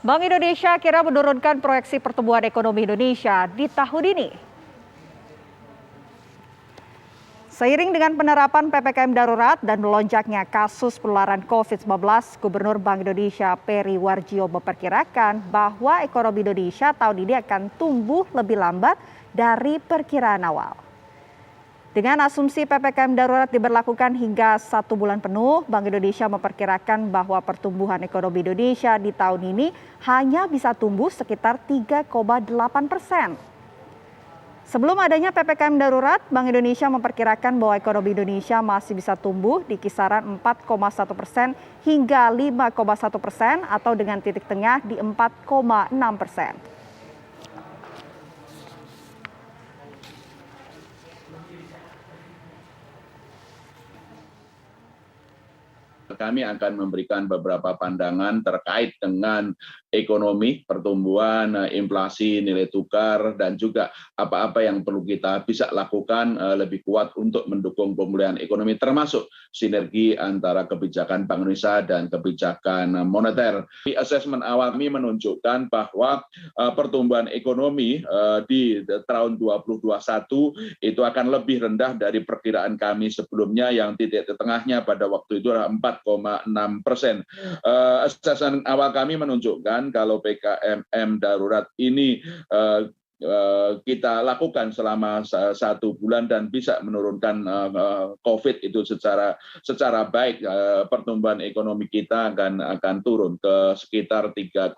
Bank Indonesia kira menurunkan proyeksi pertumbuhan ekonomi Indonesia di tahun ini. Seiring dengan penerapan PPKM darurat dan melonjaknya kasus penularan COVID-19, Gubernur Bank Indonesia Peri Warjio memperkirakan bahwa ekonomi Indonesia tahun ini akan tumbuh lebih lambat dari perkiraan awal. Dengan asumsi PPKM darurat diberlakukan hingga 1 bulan penuh, Bank Indonesia memperkirakan bahwa pertumbuhan ekonomi Indonesia di tahun ini hanya bisa tumbuh sekitar 3,8%. Sebelum adanya PPKM darurat, Bank Indonesia memperkirakan bahwa ekonomi Indonesia masih bisa tumbuh di kisaran 4,1% hingga 5,1% atau dengan titik tengah di 4,6%. Kami akan memberikan beberapa pandangan terkait dengan ekonomi, pertumbuhan, inflasi, nilai tukar, dan juga apa-apa yang perlu kita bisa lakukan lebih kuat untuk mendukung pemulihan ekonomi, termasuk sinergi antara kebijakan Bank Indonesia dan kebijakan moneter. Di asesmen awal kami menunjukkan bahwa pertumbuhan ekonomi di tahun 2021 itu akan lebih rendah dari perkiraan kami sebelumnya yang titik tengahnya pada waktu itu adalah 4,6%. Asesmen awal kami menunjukkan kalau PPKM darurat ini kita lakukan selama 1 bulan dan bisa menurunkan COVID itu secara baik, pertumbuhan ekonomi kita akan turun ke sekitar 3,8%.